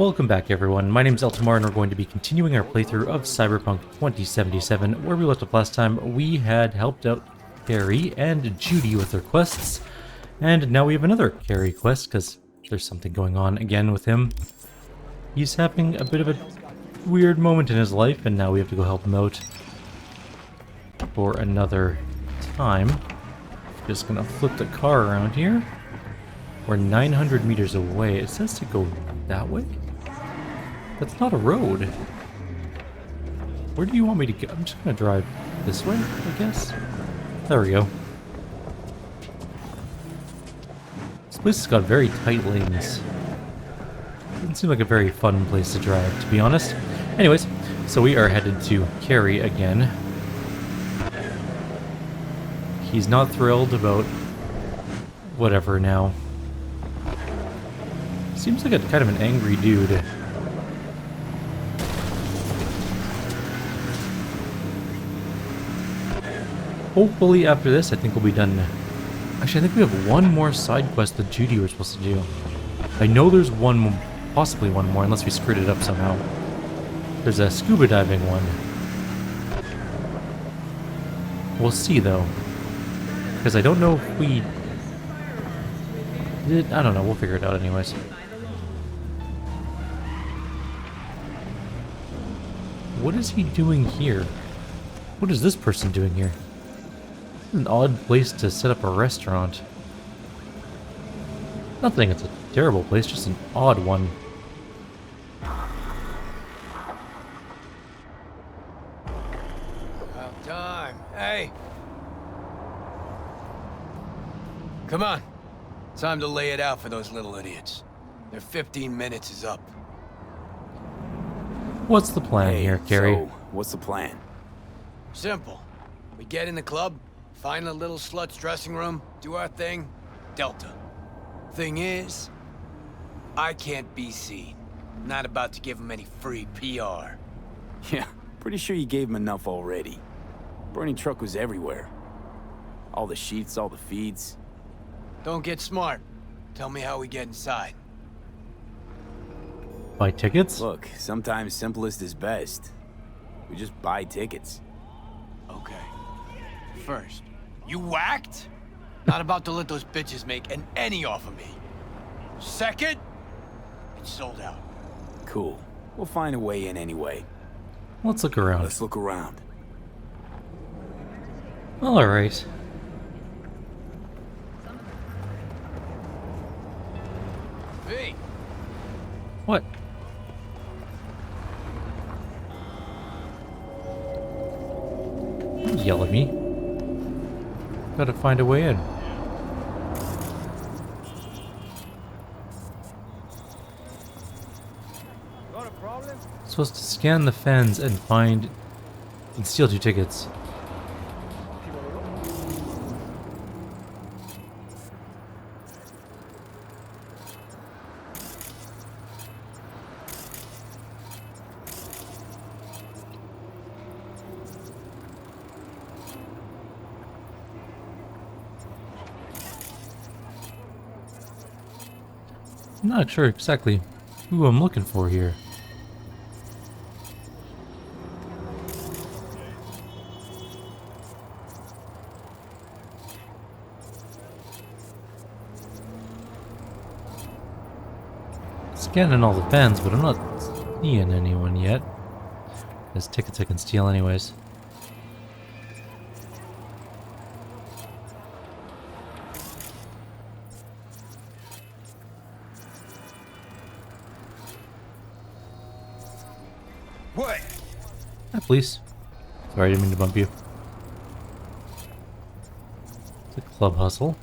Welcome back everyone, my name is Eltamar and we're going to be continuing our playthrough of Cyberpunk 2077. Where we left off last time, we had helped out Carrie and Judy with their quests, and now we have another Carrie quest because there's something going on again with him. He's having a bit of a weird moment in his life and now we have to go help him out for another time. Just gonna flip the car around here. We're 900 meters away. It says to go that way? That's not a road. Where do you want me to go? I'm just gonna drive this way, I guess. There we go. This place has got very tight lanes. Doesn't seem like a very fun place to drive, to be honest. Anyways, so we are headed to Carrie again. He's not thrilled about whatever now. Seems like a kind of an angry dude. Hopefully after this, I think we'll be done. Actually, I think we have one more side quest that Judy was supposed to do. I know there's one, possibly one more, unless we screwed it up somehow. There's a scuba diving one. We'll see though. Because I don't know if we did. I don't know, we'll figure it out anyways. What is he doing here? What is this person doing here? An odd place to set up a restaurant. Not saying it's a terrible place, just an odd one. About time. Hey! Come on. Time to lay it out for those little idiots. Their 15 minutes is up. What's the plan here, Carrie? So, what's the plan? Simple. We get in the club, find a little slut's dressing room, do our thing, Delta. Thing is, I can't be seen. Not about to give him any free PR. Yeah, pretty sure you gave him enough already. Burning truck was everywhere. All the sheets, all the feeds. Don't get smart. Tell me how we get inside. Buy tickets? Look, sometimes simplest is best. We just buy tickets. Okay. First, you whacked? Not about to let those bitches make an any off of me. Second, it's sold out. Cool. We'll find a way in anyway. Let's look around. Let's look around. Alright. Hey! What? Don't yell at me. Gotta find a way in. Got a problem? Supposed to scan the fence and find and steal 2 tickets. I'm not sure exactly who I'm looking for here. Scanning all the fans, but I'm not seeing anyone yet. There's tickets I can steal anyways. What? Hi, police. Sorry, I didn't mean to bump you. It's a club hustle.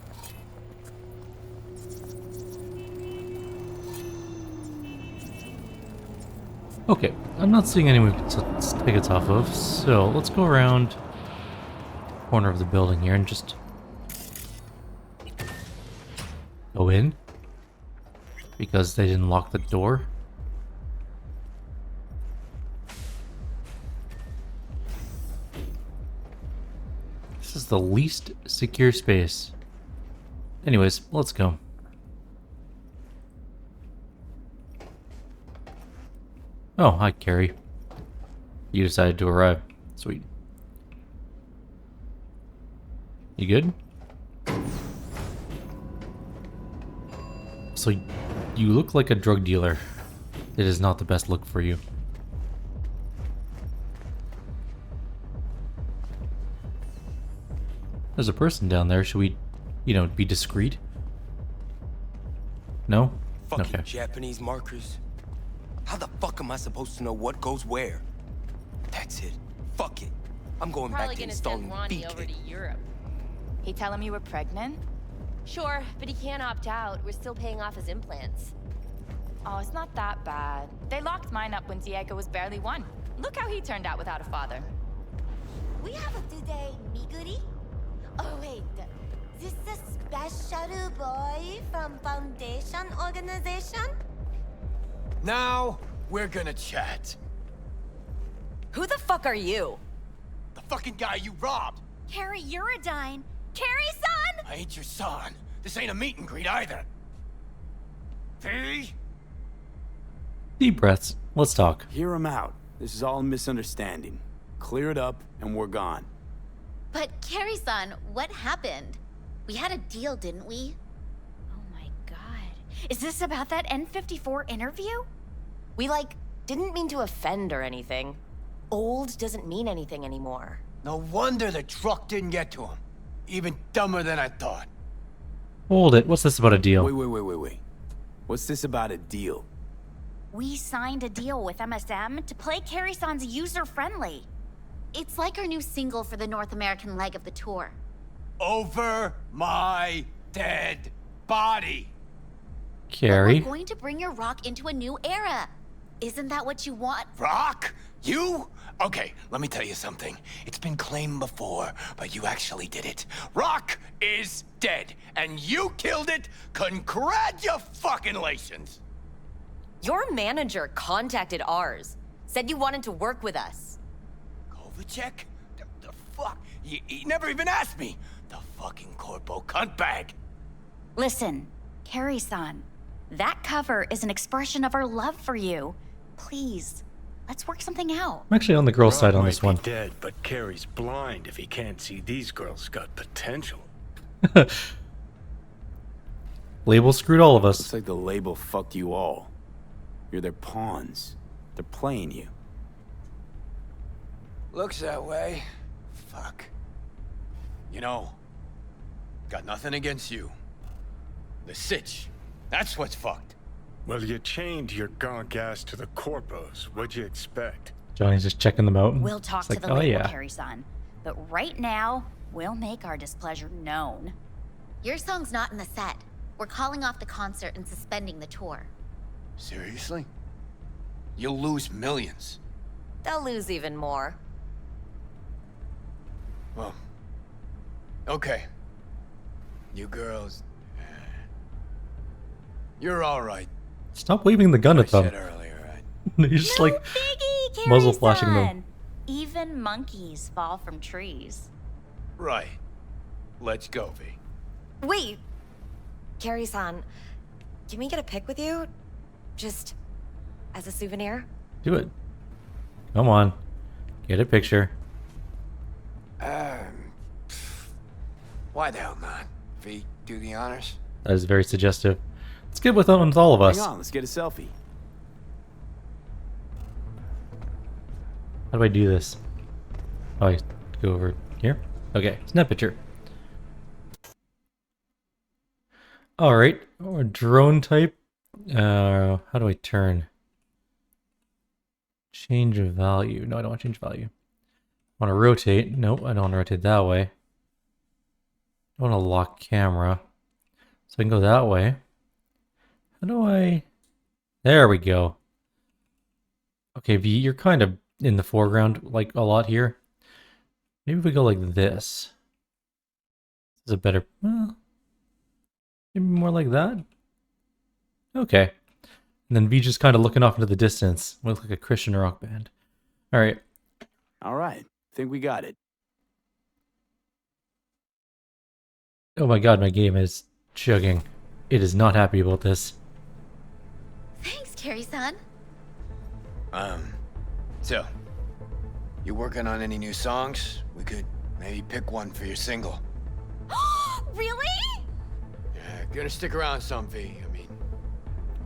Okay, I'm not seeing anyone to take it off of, so let's go around the corner of the building here and just go in because they didn't lock the door. This is the least secure space. Anyways, let's go. Oh, hi, Carrie. You decided to arrive. Sweet. You good? So, you look like a drug dealer. It is not the best look for you. There's a person down there. Should we, be discreet? No? Fucking Okay. Japanese markers. How the fuck am I supposed to know what goes where? That's it. Fuck it. I'm going Probably back to gonna installing send Ronnie beacon. over to Europe. He tell him you were pregnant? Sure, but he can't opt out. We're still paying off his implants. Oh, it's not that bad. They locked mine up when Diego was barely one. Look how he turned out without a father. We have a today, Miguri? Oh wait, this the special boy from Foundation Organization? Now, we're gonna chat. Who the fuck are you? The fucking guy you robbed! Kyrieru. Carrie-san! I ain't your son. This ain't a meet and greet either. V? Deep breaths. Let's talk. Hear him out. This is all a misunderstanding. Clear it up, and we're gone. But Carrie-san, what happened? We had a deal, didn't we? Oh my god. Is this about that N54 interview? We, didn't mean to offend or anything. Old doesn't mean anything anymore. No wonder the truck didn't get to him. Even dumber than I thought. Hold it. What's this about a deal? Wait. What's this about a deal? We signed a deal with MSM to play Carrie-san's user-friendly. It's like our new single for the North American leg of the tour. Over my dead body. Carrie? We're going to bring your rock into a new era. Isn't that what you want? Rock? You? Okay, let me tell you something. It's been claimed before, but you actually did it. Rock is dead, and you killed it. Congratulations. Your manager contacted ours. Said you wanted to work with us. Kovacic? The fuck? He never even asked me. The fucking corpo cuntbag. Listen, Carrie-san, that cover is an expression of our love for you. Please, let's work something out. I'm actually on the girl's side on Rob this might one. be dead, but Carrie's blind if he can't see these girls got potential. Label screwed all of us. Looks like the label fucked you all. You're their pawns. They're playing you. Looks that way. Fuck. Got nothing against you. The sitch. That's what's fucked. Well, you chained your gonk ass to the corpos. What'd you expect? Johnny's just checking them out. We'll talk It's to like, the oh label, yeah. Carrie-san. But right now, we'll make our displeasure known. Your song's not in the set. We're calling off the concert and suspending the tour. Seriously? You'll lose millions. They'll lose even more. Well, okay. You girls... You're all right. Stop waving the gun I at them. said earlier, right? He's just No like biggie, muzzle flashing them. Carrie-san. Even monkeys fall from trees. Right. Let's go, V. Wait. Carrie-san, can we get a pic with you? Just as a souvenir? Do it. Come on. Get a picture. Why the hell not? V, do the honors? That is very suggestive. Let's get with all of us. Hang on, let's get a selfie. How do I do this? Oh, I go over here? Okay, snap picture. Alright, drone type. How do I turn? Change of value. No, I don't want to change value. I want to rotate. Nope, I don't want to rotate that way. I want to lock camera. So I can go that way. How do I... There we go. Okay, V, you're kind of in the foreground, like, a lot here. Maybe if we go like this. This is a better... Well, maybe more like that? Okay. And then V just kind of looking off into the distance. We look like a Christian rock band. Alright. All right, think we got it. Oh my god, my game is chugging. It is not happy about this. Thanks, Carrie-san. So, you working on any new songs? We could maybe pick one for your single. Really? Yeah, gonna stick around some, V. I mean,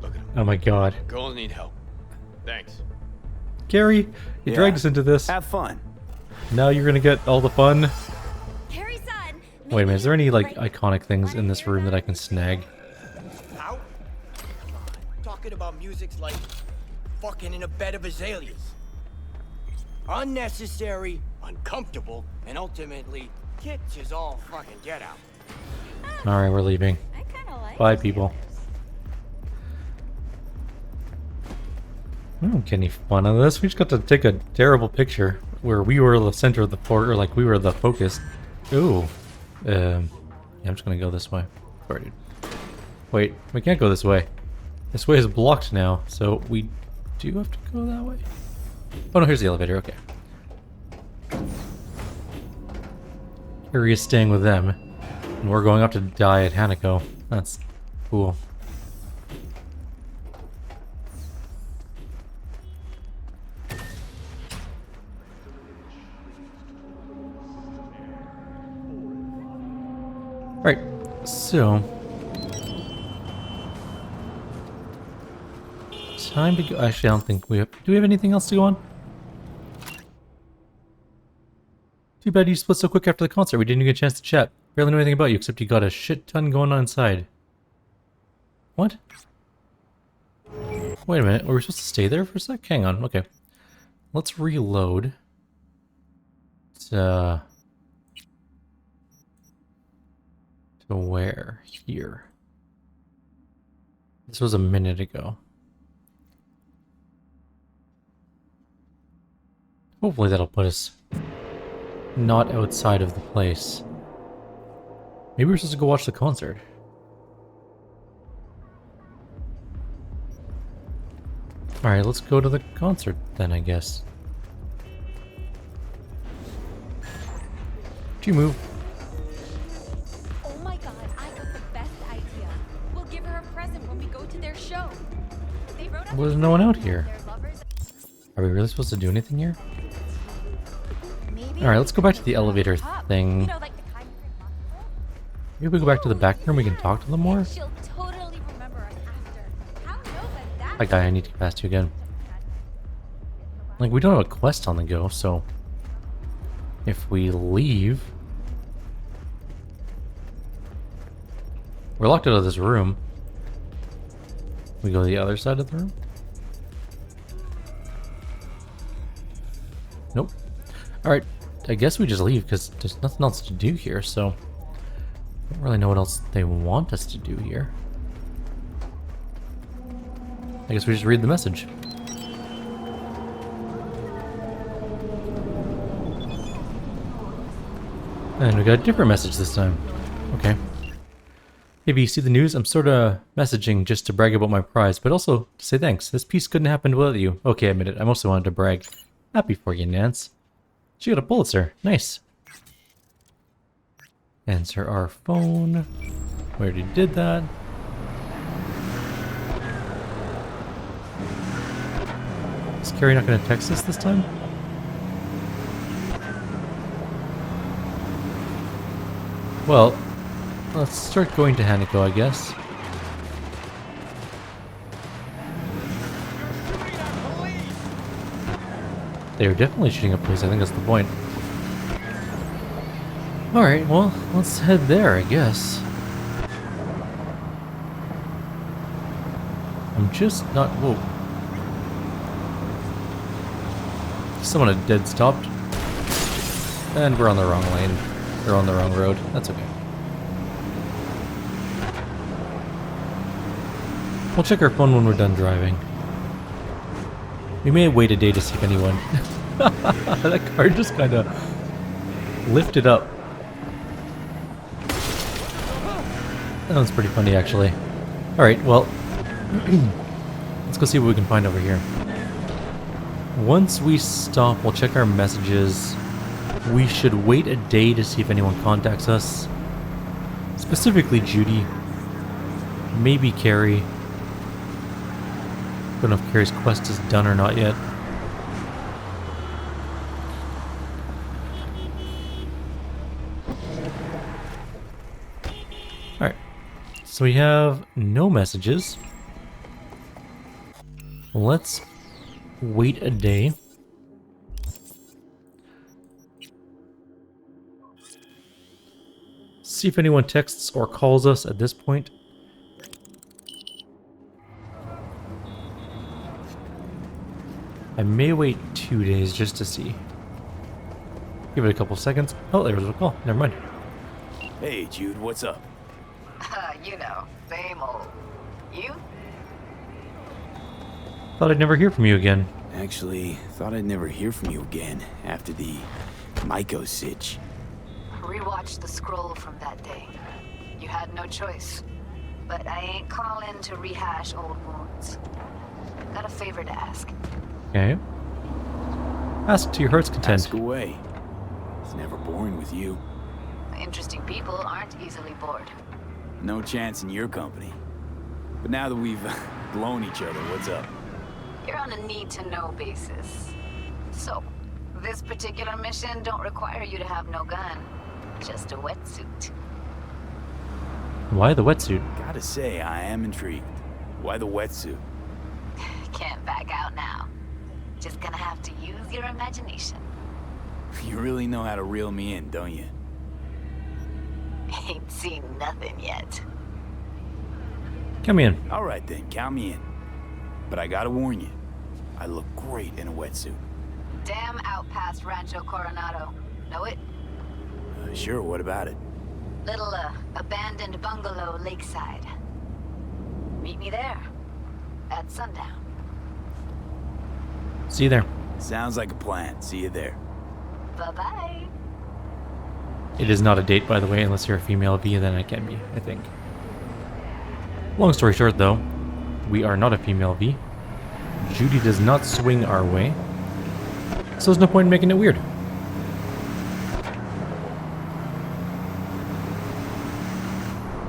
look at him. Oh my god. Girls need help. Thanks. Gary, you Yeah. dragged us into this. Have fun. Now you're gonna get all the fun. Carrie-san. Wait a minute, is there any, like, iconic things in this room that I can snag? Out? Talking about music's like fucking in a bed of azaleas. Unnecessary, uncomfortable, and ultimately, kitsch is all fucking get out. Alright, we're leaving. I kind of like Bye, people. We don't get any fun out of this. We just got to take a terrible picture where we were the center of the port, or like we were the focus. Ooh. Yeah, I'm just gonna go this way. Sorry, dude. Wait, we can't go this way. This way is blocked now, so we do have to go that way. Oh no, here's the elevator, okay. Carrie is staying with them. And we're going up to die at Hanako. That's cool. Right, so time to go. Actually, I don't think we have. Do we have anything else to go on? Too bad you split so quick after the concert. We didn't even get a chance to chat. Barely know anything about you except you got a shit ton going on inside. What? Wait a minute. Were we supposed to stay there for a sec? Hang on. Okay. Let's reload. To where? Here. This was a minute ago. Hopefully that'll put us not outside of the place. Maybe we're supposed to go watch the concert. Alright, let's go to the concert then, I guess. Do you move? Oh my god, I got the best idea. We'll give her a present when we go to their show. They wrote up Well, there's no one out their here. lovers. Are we really supposed to do anything here? Maybe Alright, let's go back to the elevator up. thing. You know, like the kind of Maybe we go back to the back room, we can talk to them more? she'll totally remember us after. How know that That guy I need to get past you again. Like, we don't have a quest on the go, so if we leave... We're locked out of this room. We go to the other side of the room? Nope. Alright, I guess we just leave because there's nothing else to do here, so... I don't really know what else they want us to do here. I guess we just read the message. And we got a different message this time. Okay. Maybe you see the news? I'm sorta messaging just to brag about my prize, but also to say thanks. This piece couldn't happen without you. Okay, I admit it. I mostly wanted to brag. Happy for you, Nance. She got a Pulitzer. Nice. Answer our phone. We already did that. Is Carrie not going to text us this time? Well, let's start going to Hanako, I guess. They are definitely shooting up police, I think that's the point. Alright, well, let's head there, I guess. I'm just not... Whoa. Someone had dead stopped. And we're on the wrong lane. Or on the wrong road. That's okay. We'll check our phone when we're done driving. We may wait a day to see if anyone... That car just kind of lifted up. That one's pretty funny, actually. Alright, well... let's go see what we can find over here. Once we stop, we'll check our messages. We should wait a day to see if anyone contacts us. Specifically Judy. Maybe Carrie. Don't know if Carrie's quest is done or not yet. So we have no messages. Let's wait a day. See if anyone texts or calls us at this point. I may wait 2 days just to see. Give it a couple seconds. Oh, there was a call. Never mind. Hey, Jude, what's up? You know, same old. You? Thought I'd never hear from you again. Actually, thought I'd never hear from you again after the Myko sitch. Rewatched the scroll from that day. You had no choice. But I ain't calling to rehash old wounds. Got a favor to ask. Okay. Ask to your heart's content. Ask away. It's never boring with you. Interesting people aren't easily bored. No chance in your company. But now that we've blown each other, what's up? You're on a need-to-know basis. So, this particular mission don't require you to have no gun. Just a wetsuit. Why the wetsuit? Gotta say, I am intrigued. Why the wetsuit? Can't back out now. Just gonna have to use your imagination. You really know how to reel me in, don't you? Ain't seen nothing yet. Come in. All right then, count me in. But I gotta warn you, I look great in a wetsuit. Damn out past Rancho Coronado. Know it? Sure, what about it? Little, abandoned bungalow lakeside. Meet me there. At sundown. See you there. Sounds like a plan. See you there. Bye-bye. It is not a date, by the way, unless you're a female V, then it can be, I think. Long story short, though, we are not a female V. Judy does not swing our way, so there's no point in making it weird.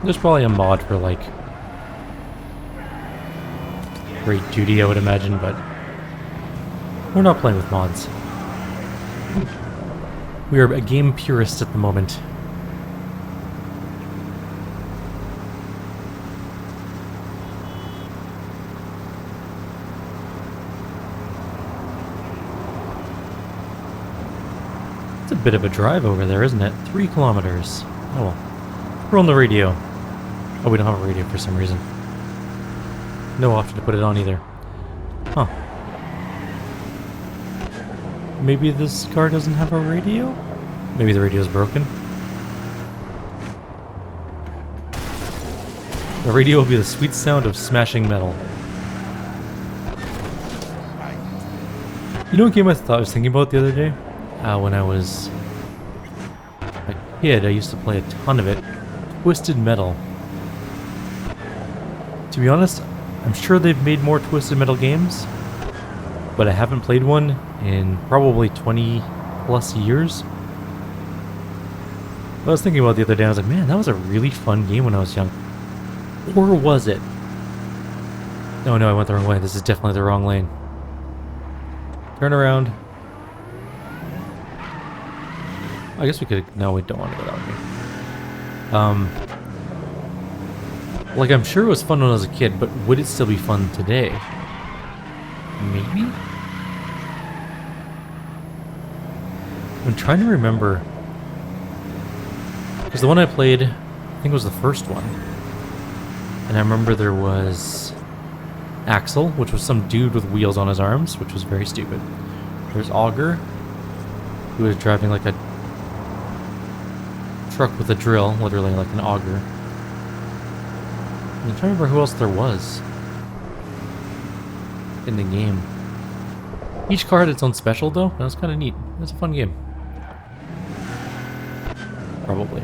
There's probably a mod for, like, Great Judy, I would imagine, but we're not playing with mods. We are a game purist at the moment. It's a bit of a drive over there, isn't it? 3 kilometers. Oh well. We're on the radio. Oh, we don't have a radio for some reason. No option to put it on either. Huh. Maybe this car doesn't have a radio? Maybe the radio's broken? The radio will be the sweet sound of smashing metal. You know what game I thought I was thinking about the other day? When I was a kid, I used to play a ton of it. Twisted Metal. To be honest, I'm sure they've made more Twisted Metal games, but I haven't played one in probably 20 plus years. I was thinking about it the other day, I was like, man, that was a really fun game when I was young. Or was it? Oh no, I went the wrong way. This is definitely the wrong lane. Turn around. I guess we could... No, we don't want to go that way. Like, I'm sure it was fun when I was a kid, but would it still be fun today? Maybe? I'm trying to remember. Because the one I played, I think it was the first one. And I remember there was Axel, which was some dude with wheels on his arms, which was very stupid. There's Augur, who was driving like a truck with a drill, literally like an auger. I'm trying to remember who else there was in the game. Each car had its own special, though. That was kind of neat. It was a fun game. Probably.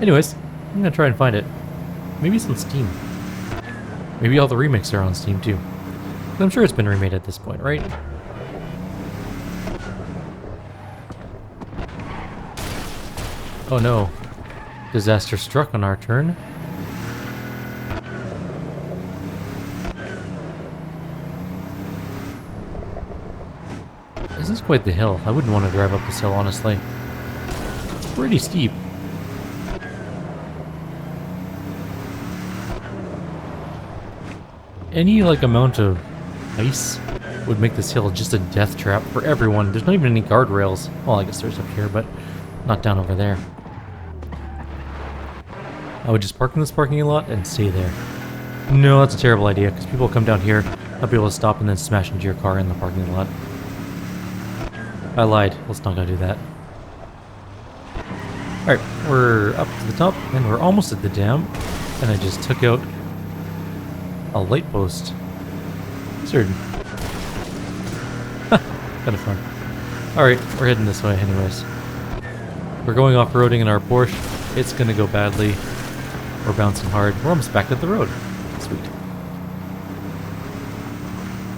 Anyways, I'm gonna try and find it. Maybe it's on Steam. Maybe all the remakes are on Steam, too. But I'm sure it's been remade at this point, right? Oh no. Disaster struck on our turn. This is quite the hill. I wouldn't want to drive up this hill, honestly. It's pretty steep. any like amount of ice would make this hill just a death trap for everyone. There's not even any guardrails. Well, I guess there's up here, but not down over there. I would just park in this parking lot and stay there. No, that's a terrible idea, because people come down here, I'll be able to stop and then smash into your car in the parking lot. I lied. Let's not go do that. Alright, we're up to the top, and we're almost at the dam, and I just took out a light post. Wizard. Kind of fun. Alright, we're heading this way anyways. We're going off-roading in our Porsche. It's gonna go badly. We're bouncing hard. We're almost back at the road. Sweet.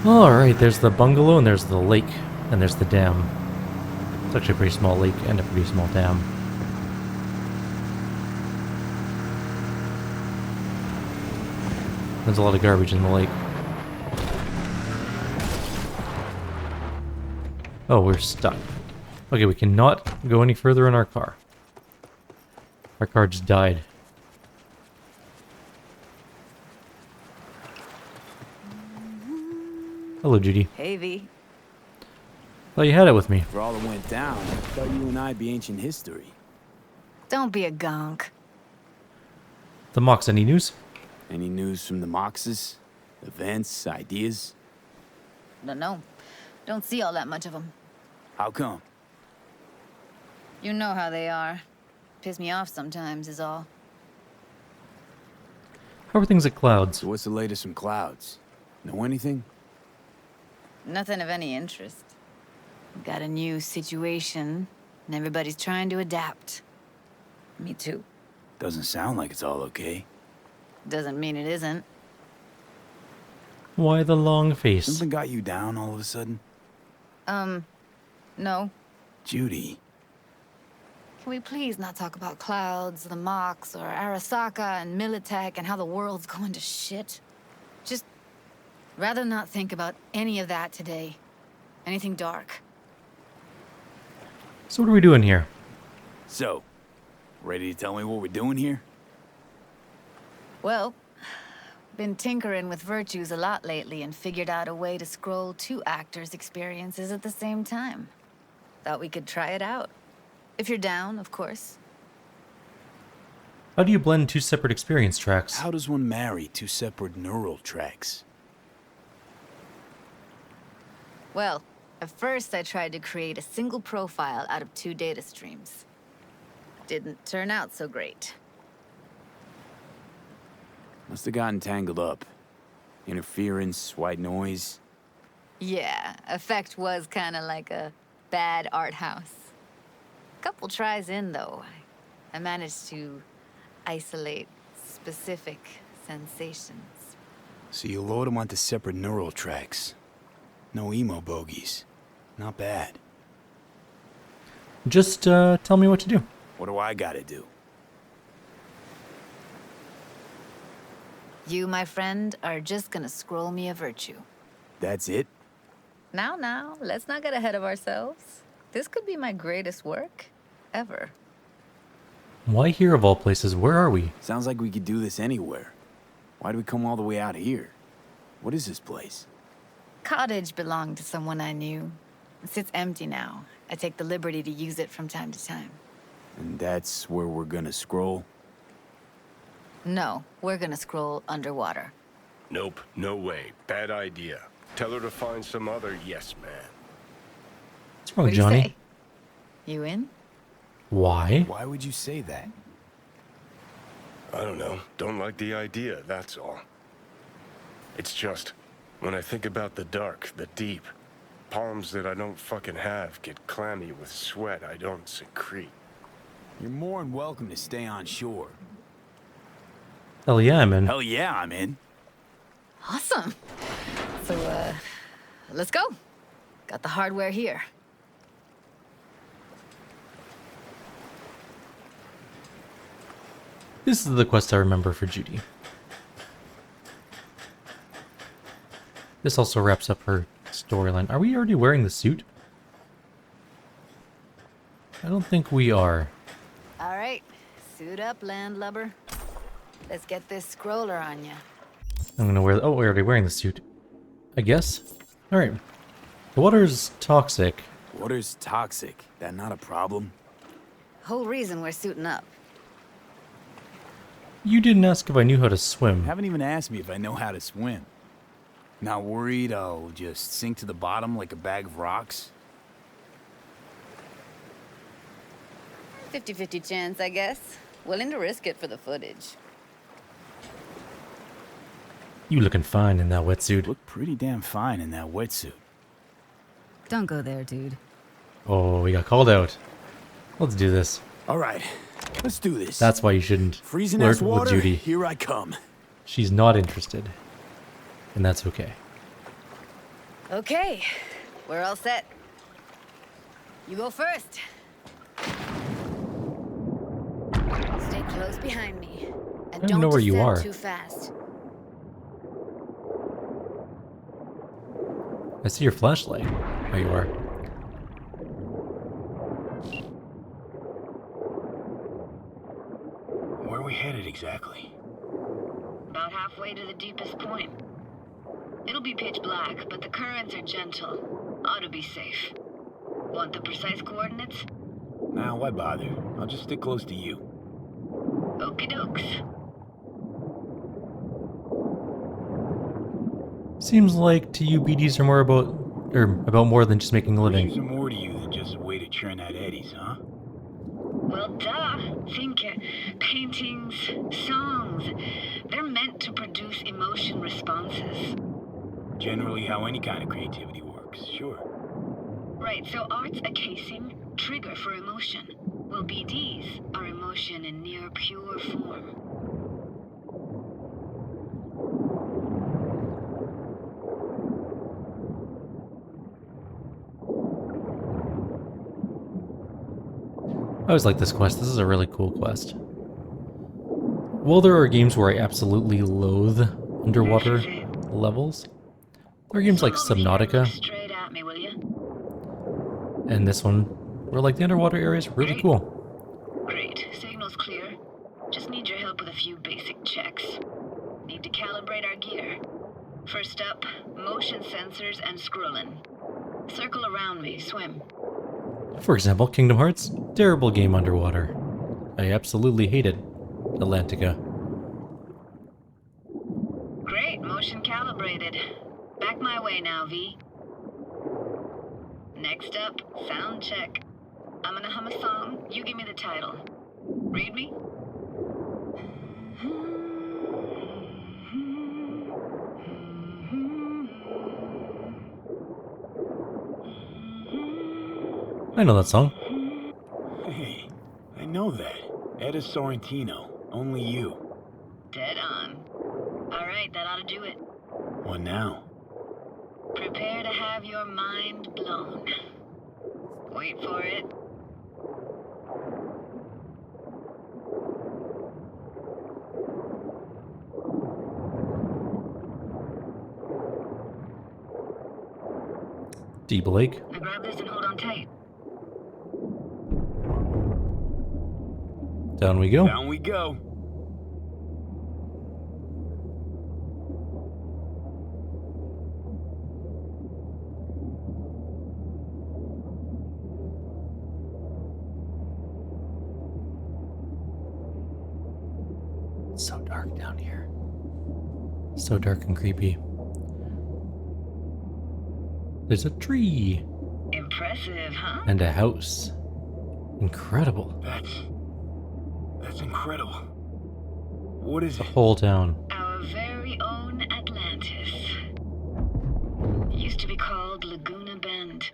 Alright, there's the bungalow, and there's the lake, and there's the dam. It's actually a pretty small lake and a pretty small dam. There's a lot of garbage in the lake. Oh, we're stuck. Okay, we cannot go any further in our car. Our car just died. Hello, Judy. Hey, V. Thought you had it with me. For all that went down, I thought you and I'd be ancient history. Don't be a gonk. The Mox, any news? Any news from the Moxes? Events, ideas? No. Don't see all that much of them. How come? You know how they are. Piss me off sometimes is all. How are things at Clouds? So what's the latest from Clouds? Know anything? Nothing of any interest. Got a new situation, and everybody's trying to adapt. Me too. Doesn't sound like it's all okay. Doesn't mean it isn't. Why the long face? Something got you down all of a sudden? No. Judy. Can we please not talk about Clouds, the Mox, or Arasaka and Militech and how the world's going to shit? Just rather not think about any of that today. Anything dark. So what are we doing here? So, ready to tell me what we're doing here? Well, been tinkering with virtues a lot lately and figured out a way to scroll 2 actors' experiences at the same time. Thought we could try it out. If you're down, of course. How do you blend 2 separate experience tracks? How does one marry 2 separate neural tracks? Well, at first I tried to create a single profile out of 2 data streams. Didn't turn out so great. Must have gotten tangled up. Interference, white noise. Yeah, effect was kind of like a bad art house. Couple tries in, though, I managed to isolate specific sensations. So you load them onto separate neural tracks. No emo bogies. Not bad. Just tell me what to do. What do I gotta do? You, my friend, are just gonna scroll me a virtue. That's it? Now, let's not get ahead of ourselves. This could be my greatest work ever. Why here of all places? Where are we? Sounds like we could do this anywhere. Why do we come all the way out here? What is this place? Cottage belonged to someone I knew. It sits empty now. I take the liberty to use it from time to time. And that's where we're gonna scroll? No, we're gonna scroll underwater. Nope, no way. Bad idea. Tell her to find some other yes man. What's wrong, What do you Johnny? say? You in? Why? Why would you say that? I don't know. Don't like the idea, that's all. It's just, when I think about the dark, the deep, palms that I don't fucking have get clammy with sweat I don't secrete. You're more than welcome to stay on shore. Hell yeah, I'm in. Hell yeah, I'm in. Awesome. So, let's go. Got the hardware here. This is the quest I remember for Judy. This also wraps up her storyline. Are we already wearing the suit? I don't think we are. All right, suit up, landlubber. Let's get this scroller on ya. I'm gonna wear... Oh, we're already wearing the suit. I guess. Alright. The water's toxic. Water's toxic. That not a problem? Whole reason we're suiting up. You didn't ask if I knew how to swim. Haven't even asked me if I know how to swim. Not worried I'll just sink to the bottom like a bag of rocks? 50-50 chance, I guess. Willing to risk it for the footage. You looking fine in that wetsuit. Look pretty damn fine in that wetsuit. Don't go there, dude. Oh, we got called out. Let's do this. All right, let's do this. That's why you shouldn't Freezing flirt ass with water, Judy. here I come. She's not interested. And that's okay. Okay, we're all set. You go first. Stay close behind me. And I don't know where you descend are. too fast. I see your flashlight. Oh, you are. Where are we headed exactly? About halfway to the deepest point. It'll be pitch black, but the currents are gentle. Ought to be safe. Want the precise coordinates? Nah, why bother? I'll just stick close to you. Okie dokes. Seems like to you BDs are more about more than just making a living. Bridges are more to you than just a way to churn out eddies, huh? Well, duh. Think paintings, songs. They're meant to produce emotion responses. Generally how any kind of creativity works, sure. Right, so art's a casing, trigger for emotion. Well, BDs are emotion in near pure form. I always like this quest. This is a really cool quest. While there are games where I absolutely loathe underwater levels, there are games like Subnautica, Straight at me, will you? and this one, where like the underwater area is really cool. Great. Signal's clear. Just need your help with a few basic checks. Need to calibrate our gear. First up, motion sensors and scrolling. Circle around me, swim. For example, Kingdom Hearts, terrible game underwater. I absolutely hated Atlantica. Great, motion calibrated. Back my way now, V. Next up, sound check. I'm gonna hum a song, you give me the title. Read me? I know that song. Hey, I know that. Etta Sorrentino. Only you. Dead on. Alright, that ought to do it. What now? Prepare to have your mind blown. Wait for it. Deep Lake. Now grab this and hold on tight. Down we go. Down we go. It's so dark down here. So dark and creepy. There's a tree. Impressive, huh? And a house. Incredible. That's incredible. What is The it? whole town. Our very own Atlantis. Used to be called Laguna Bend.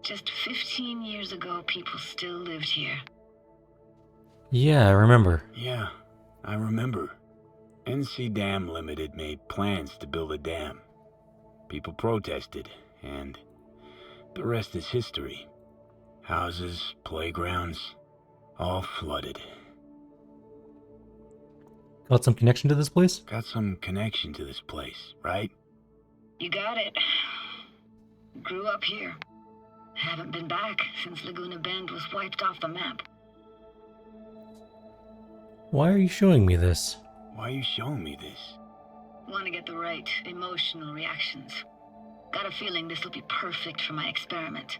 Just 15 years ago, people still lived here. Yeah, I remember. Yeah, I remember. NC Dam Limited made plans to build a dam. People protested, and the rest is history. Houses, playgrounds, all flooded. Got some connection to this place? Got some connection to this place, right? You got it. Grew up here. Haven't been back since Laguna Bend was wiped off the map. Why are you showing me this? Why are you showing me this? Want to get the right emotional reactions. Got a feeling this will be perfect for my experiment.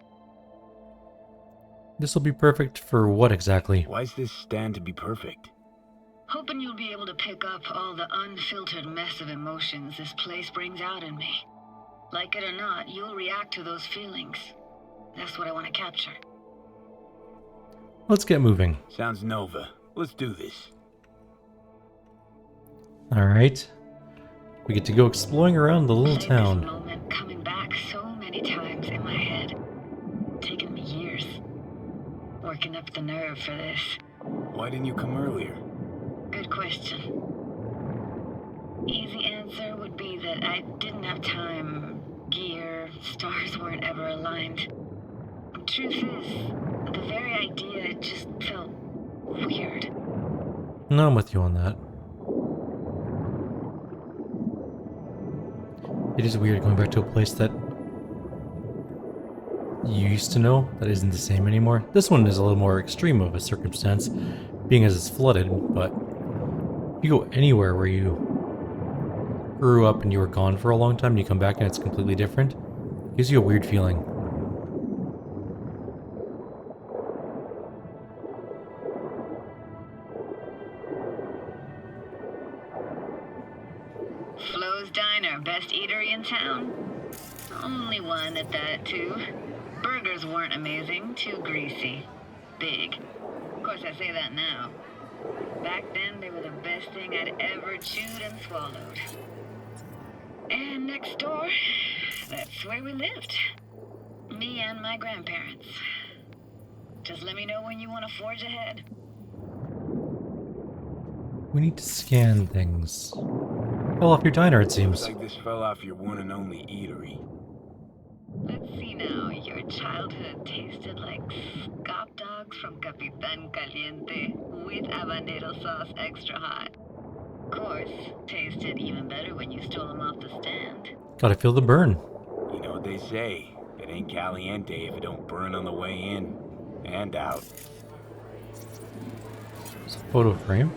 This will be perfect for what exactly? Why's this stand to be perfect? Hoping you'll be able to pick up all the unfiltered mess of emotions this place brings out in me. Like it or not, you'll react to those feelings. That's what I want to capture. Let's get moving. Sounds Nova. Let's do this. Alright. We get to go exploring around the little Played town. This moment coming back so many times in my head. Taken me years. Working up the nerve for this. Why didn't you come earlier? Good question. Easy answer would be that I didn't have time, gear, stars weren't ever aligned. Truth is, the very idea just felt weird. No, I'm with you on that. It is weird going back to a place that you used to know that isn't the same anymore. This one is a little more extreme of a circumstance, being as it's flooded, but if you go anywhere where you grew up and you were gone for a long time and you come back and it's completely different, it gives you a weird feeling. Flo's Diner, best eatery in town? Only one at that, too. Burgers weren't amazing, too greasy. Big. Of course, I say that now. Back then, they were the best thing I'd ever chewed and swallowed. And next door, that's where we lived. Me and my grandparents. Just let me know when you want to forge ahead. We need to scan things. Fell off your diner, it seems. Looks like this fell off your one and only eatery. Let's see now. Your childhood tasted like scop dogs from Capitan Caliente with habanero sauce extra hot. Of course, tasted even better when you stole them off the stand. Gotta feel the burn. You know what they say, it ain't caliente if it don't burn on the way in and out. It's a photo frame.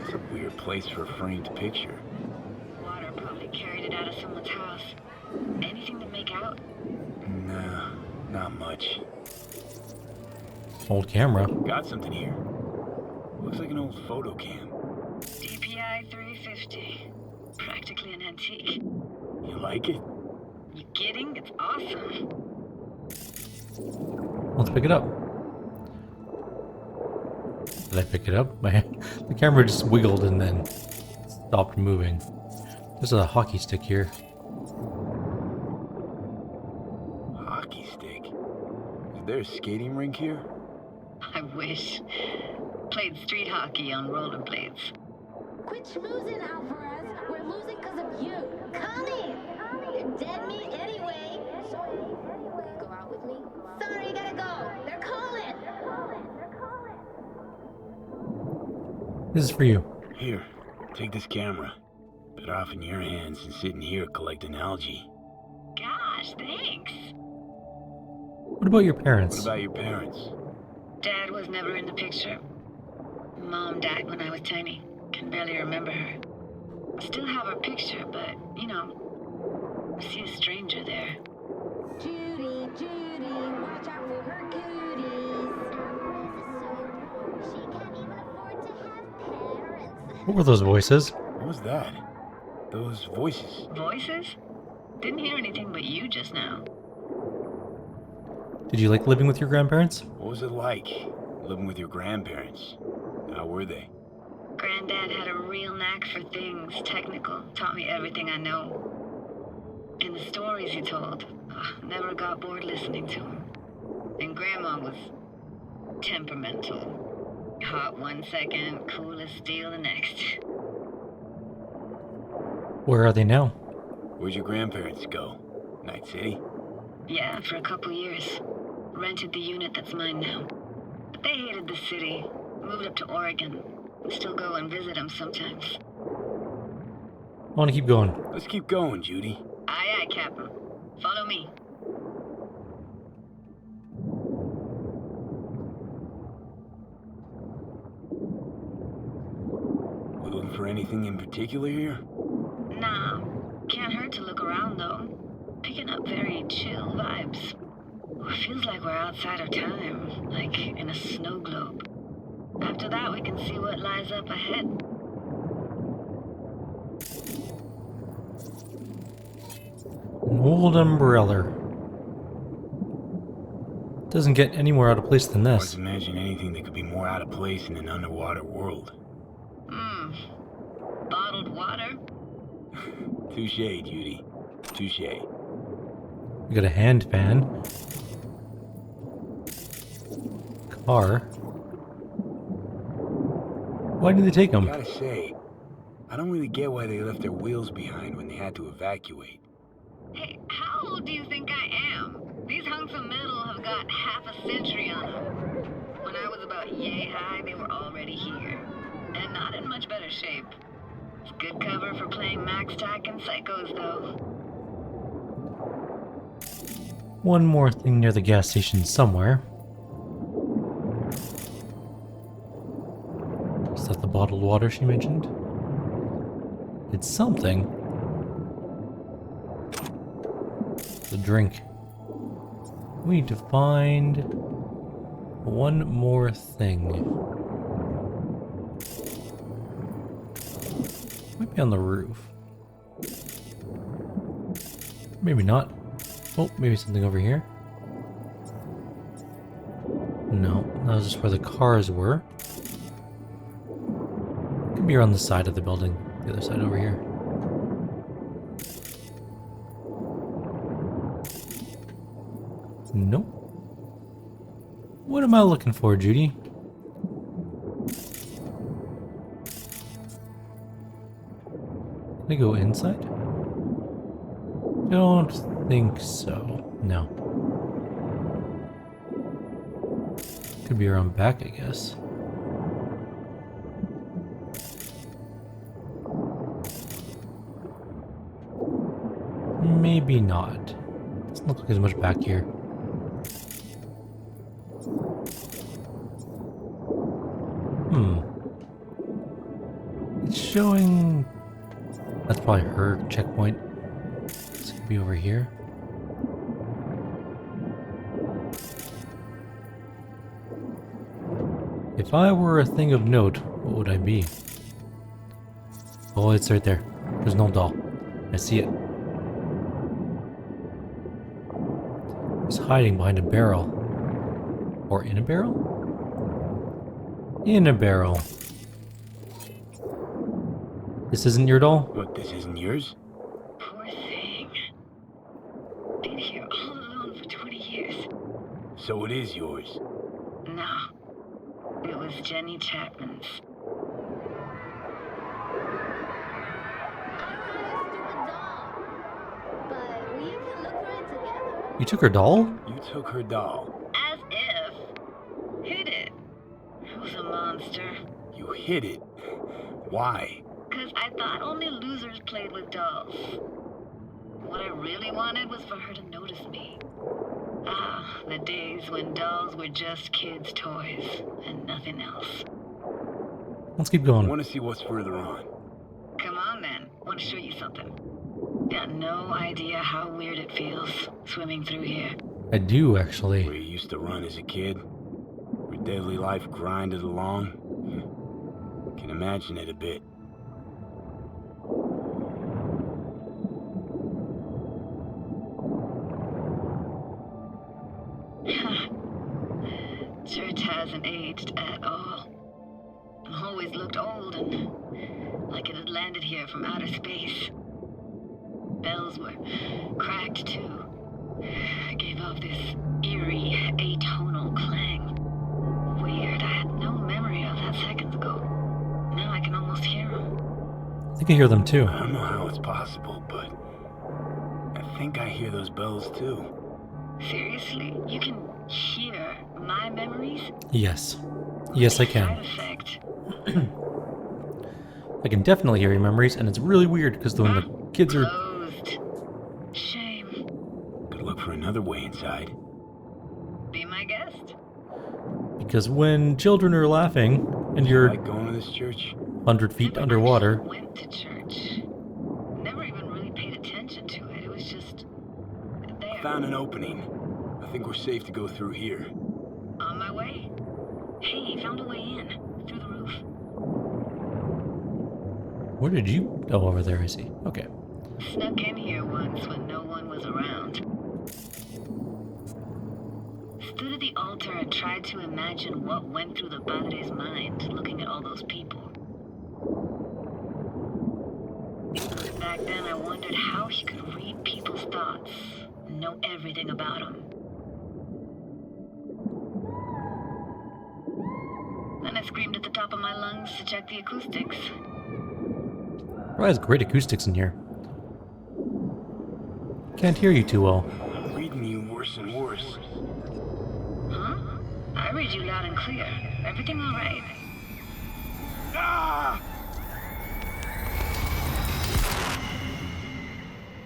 It's a weird place for a framed picture. Water probably carried it out of someone's house. Anything to make out? No, not much. Old camera. Got something here. Looks like an old photo cam. DPI 350. Practically an antique. You like it? You kidding? It's awesome. Let's pick it up. Did I pick it up? The camera just wiggled and then stopped moving. There's a hockey stick here. Hockey stick? Is there a skating rink here? I wish. Played street hockey on rollerblades. Quit schmoozing, Alvarez. We're losing because of you. Connie! You're dead meat anyway. Sorry. Will you go out with me? Sorry, you gotta go. They're calling. This is for you. Here, take this camera. Better off in your hands than sitting here collecting algae. Gosh, thanks. What about your parents? What about your parents? Dad was never in the picture. Mom died when I was tiny. Can barely remember her. Still have her picture, but, you know, see a stranger there. Judy, Judy, watch out for her cooties. She can't even afford to have parents. What were those voices? What was that? Those voices. Voices? Didn't hear anything but you just now. Did you like living with your grandparents? What was it like, living with your grandparents? How were they? Granddad had a real knack for things technical. Taught me everything I know. And the stories he told, never got bored listening to him. And Grandma was temperamental. Hot one second, cool as steel the next. Where are they now? Where'd your grandparents go? Night City? Yeah, for a couple years. Rented the unit that's mine now. But they hated the city. Moved up to Oregon. Still go and visit them sometimes. I want to keep going. Let's keep going, Judy. Aye, aye, Captain. Follow me. We're looking for anything in particular here? Nah, can't hurt to look around though. Picking up very chill vibes. Feels like we're outside of time, like in a snow globe. After that, we can see what lies up ahead. An old umbrella. Doesn't get any more out of place than I this. can't imagine anything that could be more out of place in an underwater world. Bottled water? Touche, Judy. Touche. We got a hand fan. Car. Why did they take them? I gotta say, I don't really get why they left their wheels behind when they had to evacuate. Hey, how old do you think I am? These hunks of metal have got half a century on them. When I was about yay high, they were already here. And not in much better shape. It's good cover for playing Max Tack and Psychos, though. One more thing near the gas station somewhere. Is that the bottled water she mentioned? It's something. It's a drink. We need to find one more thing. Might be on the roof. Maybe not. Oh, maybe something over here. No, that was just where the cars were. Could be around the side of the building. The other side over here. Nope. What am I looking for, Judy? Can I go inside? Don't think so. No. Could be around back, I guess. Maybe not. Doesn't look like there's much back here. It's showing... That's probably her checkpoint. This could be over here. If I were a thing of note, what would I be? Oh, it's right there. There's no doll. I see it. It's hiding behind a barrel. Or in a barrel? In a barrel. This isn't your doll? What, this isn't yours? Poor thing. Been here all alone for 20 years. So it is yours. No. It was Jenny Chapman's. You took her doll? You took her doll. As if. Hid it. Who's a monster? You hid it. Why? Because I thought only losers played with dolls. What I really wanted was for her to notice me. Ah, the days when dolls were just kids' toys and nothing else. Let's keep going. I want to see what's further on. Come on then, want to show you something. Got no idea how weird it feels swimming through here. I do, actually. Where you used to run as a kid? Where daily life grinded along? Can imagine it a bit. Church hasn't aged at all. Always looked old and like it had landed here from outer space. Bells were cracked too. Gave off this eerie, atonal clang. Weird, I had no memory of that seconds ago. Now I can almost hear them. I think I hear them too. I don't know how it's possible, but I think I hear those bells too. Seriously, you can hear my memories? Yes. Yes, I can. Side effect. I can definitely hear your memories, and it's really weird because when the kids are... Closed. Shame. Could look for another way inside. Be my guest. Because when children are laughing, and you're... Like going to this church? 100 feet underwater. Went to church. Never even really paid attention to it. It was just there. Found an opening. I think we're safe to go through here. On my way. Hey, found a way in through the roof. Where did you? Oh, over there. I see. Okay. Snuck in here once when no one was around. Stood at the altar and tried to imagine what went through the padre's mind, looking at all those people. Back then, I wondered how he could read people's thoughts and know everything about them. Then I screamed at the top of my lungs to check the acoustics. Well, has great acoustics in here. Can't hear you too well. I'm reading you worse and worse. Huh? I read you loud and clear. Everything all right? Ah!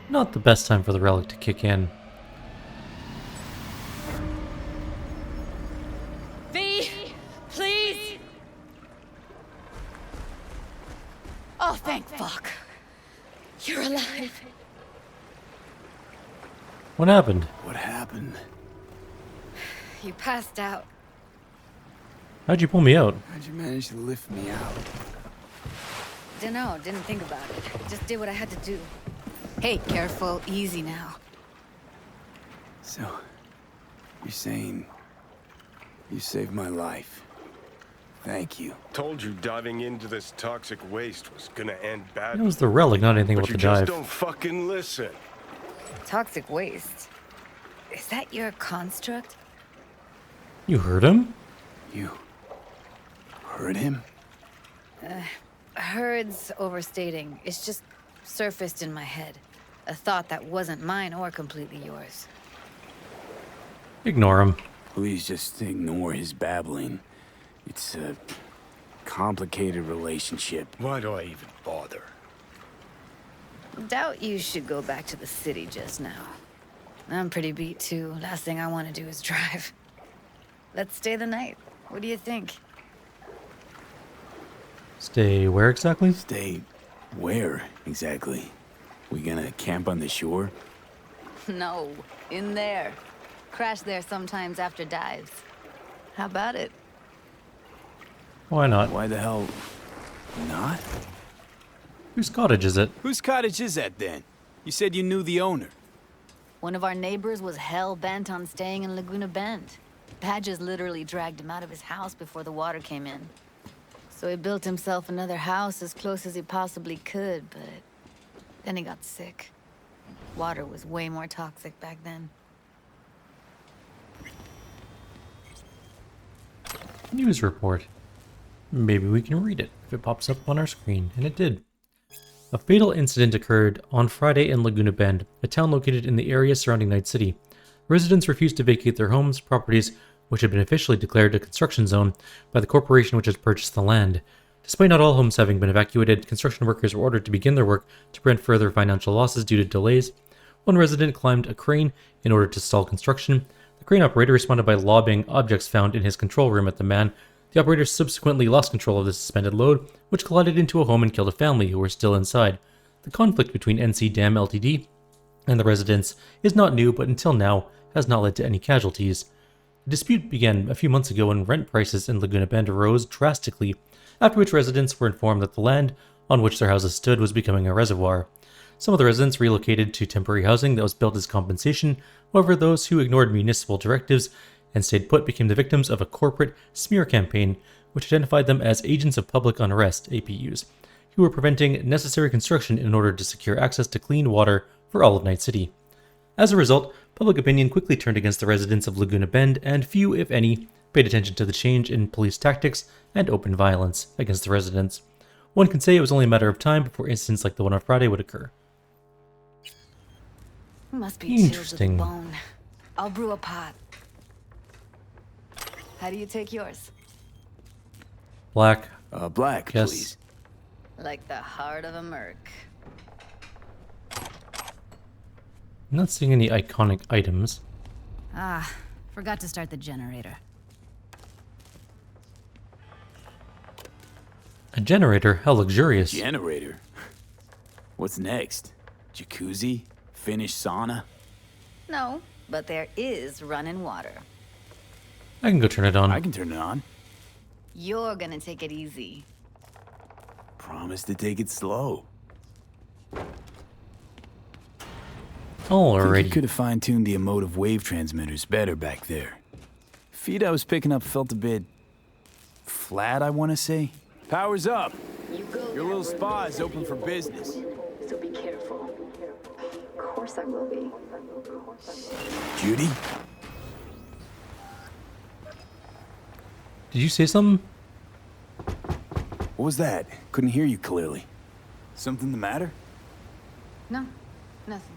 Not the best time for the relic to kick in. V, please. Oh, thank fuck. You're alive. What happened? What happened? You passed out. How'd you pull me out? How'd you manage to lift me out? Dunno, didn't think about it. Just did what I had to do. Hey, careful, easy now. So, you're saying you saved my life. Thank you. Told you diving into this toxic waste was gonna end It badly. was the relic, not anything But about you the just dive. don't fucking listen. Toxic waste. Is that your construct? You heard him? You heard him? Heard's overstating. It's just surfaced in my head. A thought that wasn't mine or completely yours. Ignore him. Please just ignore his babbling. It's a complicated relationship. Why do I even bother? Doubt you should go back to the city just now. I'm pretty beat too. Last thing I want to do is drive. Let's stay the night. What do you think? Stay where exactly? Stay where exactly? We gonna camp on the shore? No, in there. Crash there sometimes after dives. How about it? Why not? Why the hell not? Whose cottage is it? Whose cottage is that then? You said you knew the owner. One of our neighbors was hell-bent on staying in Laguna Bend. Badges literally dragged him out of his house before the water came in. So he built himself another house as close as he possibly could, but then he got sick. Water was way more toxic back then. News report. Maybe we can read it if it pops up on our screen, and it did. A fatal incident occurred on Friday in Laguna Bend, a town located in the area surrounding Night City. Residents refused to vacate their homes, properties, which had been officially declared a construction zone by the corporation which had purchased the land. Despite not all homes having been evacuated, construction workers were ordered to begin their work to prevent further financial losses due to delays. One resident climbed a crane in order to stall construction. The crane operator responded by lobbing objects found in his control room at the man. The operator subsequently lost control of the suspended load, which collided into a home and killed a family who were still inside. The conflict between NC Dam Ltd. and the residents is not new, but until now has not led to any casualties. The dispute began a few months ago when rent prices in Laguna Bend rose drastically, after which residents were informed that the land on which their houses stood was becoming a reservoir. Some of the residents relocated to temporary housing that was built as compensation. However, those who ignored municipal directives and stayed put became the victims of a corporate smear campaign, which identified them as agents of public unrest, APUs, who were preventing necessary construction in order to secure access to clean water for all of Night City. As a result, public opinion quickly turned against the residents of Laguna Bend, and few, if any, paid attention to the change in police tactics and open violence against the residents. One can say it was only a matter of time before incidents like the one on Friday would occur. Must be chilled to the Interesting. bone. I'll brew a pot. How do you take yours? Black. Black, Yes. please. Like the heart of a merc. I'm not seeing any iconic items. Ah, forgot to start the generator. A generator? How luxurious. Generator? What's next? Jacuzzi? Finnish sauna? No, but there is running water. I can go turn it on. I can turn it on. You're gonna take it easy. Promise to take it slow. Alrighty. You could have fine-tuned the emotive wave transmitters better back there. Feed I was picking up felt a bit flat, I want to say. Power's up. Your little spa is open for business. So be careful. Of course I will be. Judy? Did you say something? What was that? Couldn't hear you clearly. Something the matter? No, nothing.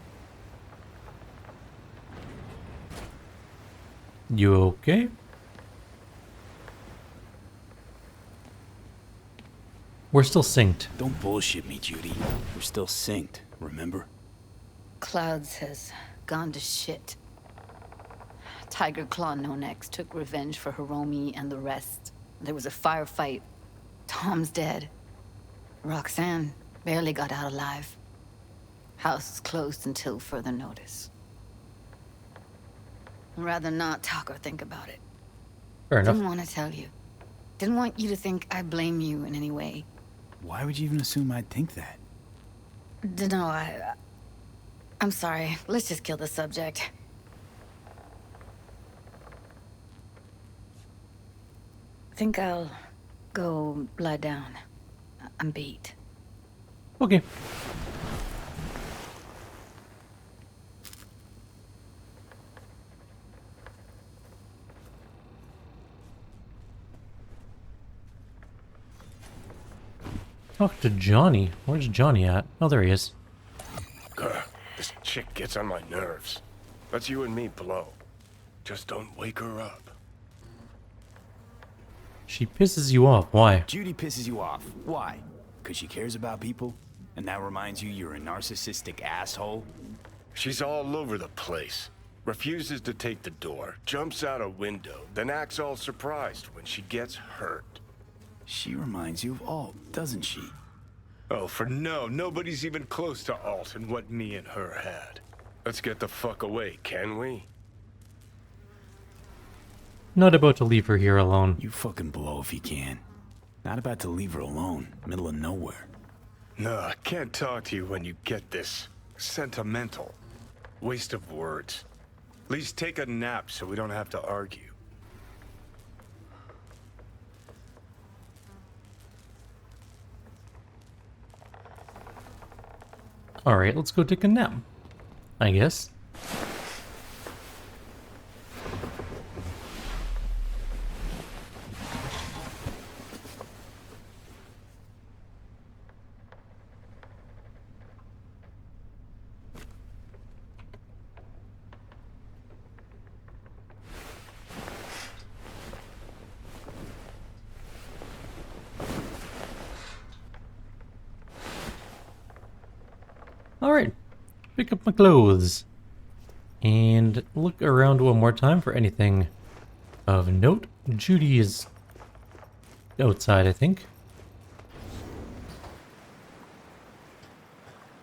You okay? We're still synced. Don't bullshit me, Judy. We're still synced, remember? Clouds has gone to shit. Tiger Claw No Nex took revenge for Hiromi and the rest. There was a firefight. Tom's dead. Roxanne barely got out alive. House is closed until further notice. I'd rather not talk or think about it. Fair enough. Didn't want to tell you. Didn't want you to think I blame you in any way. Why would you even assume I'd think that? Dunno, I'm sorry. Let's just kill the subject. Think I'll go lie down. I'm beat. Okay. Talk to Johnny. Where's Johnny at? Oh, there he is. Grr, this chick gets on my nerves. Let's you and me blow. Just don't wake her up. She pisses you off. Why? Judy pisses you off. Why? Because she cares about people? And that reminds you you're a narcissistic asshole? She's all over the place. Refuses to take the door, jumps out a window, then acts all surprised when she gets hurt. She reminds you of Alt, doesn't she? Oh, for no. Nobody's even close to Alt and what me and her had. Let's get the fuck away, can we? Not about to leave her here alone. You fucking blow if you can. Not about to leave her alone, middle of nowhere. No, I can't talk to you when you get this sentimental. Waste of words. At least take a nap so we don't have to argue. Alright, let's go take a nap. I guess. Alright, pick up my clothes and look around one more time for anything of note. Judy is outside, I think.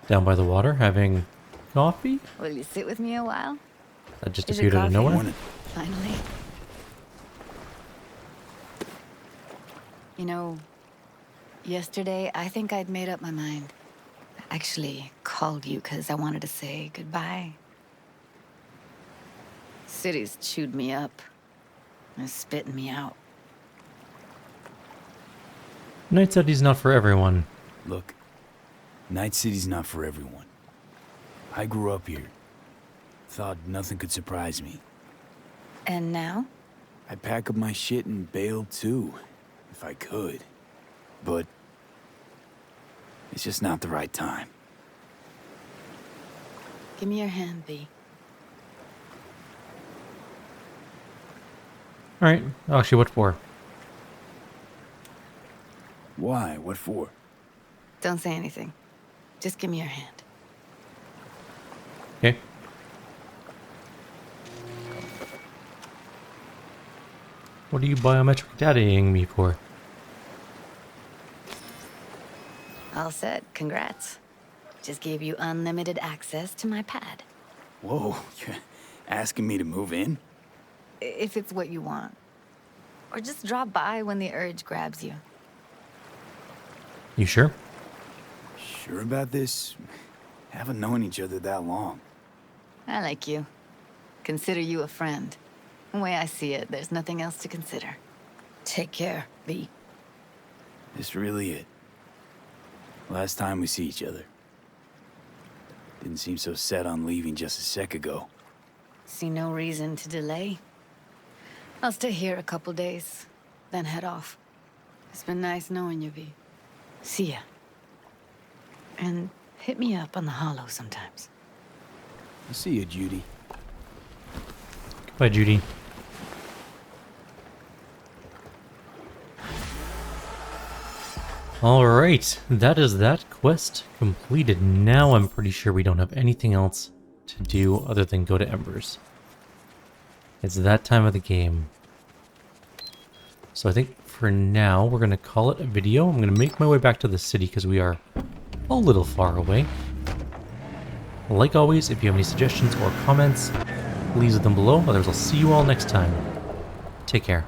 Down by the water, having coffee. Will you sit with me a while? That just Is appeared your out of coffee? nowhere. Finally. You know, yesterday I think I'd made up my mind. I actually called you because I wanted to say goodbye. City's chewed me up. It's spitting me out. Night City's not for everyone. Look, Night City's not for everyone. I grew up here. Thought nothing could surprise me. And now? I'd pack up my shit and bail too, if I could. But it's just not the right time. Give me your hand, B. Alright, actually, what for? Why? What for? Don't say anything. Just give me your hand. Okay. What are you biometric dataing me for? All set. Congrats. Just gave you unlimited access to my pad. Whoa, you're asking me to move in? If it's what you want. Or just drop by when the urge grabs you. You sure? Sure about this? Haven't known each other that long. I like you. Consider you a friend. The way I see it, there's nothing else to consider. Take care, V. This really it? Last time we see each other. Didn't seem so set on leaving just a sec ago. See no reason to delay. I'll stay here a couple days, then head off. It's been nice knowing you, V. See ya. And hit me up on the holo sometimes. I'll see you, Judy. Goodbye, Judy. Alright, that is that quest completed. Now I'm pretty sure we don't have anything else to do other than go to Embers. It's that time of the game. So I think for now we're going to call it a video. I'm going to make my way back to the city because we are a little far away. Like always, if you have any suggestions or comments, please leave them below. Otherwise, I'll see you all next time. Take care.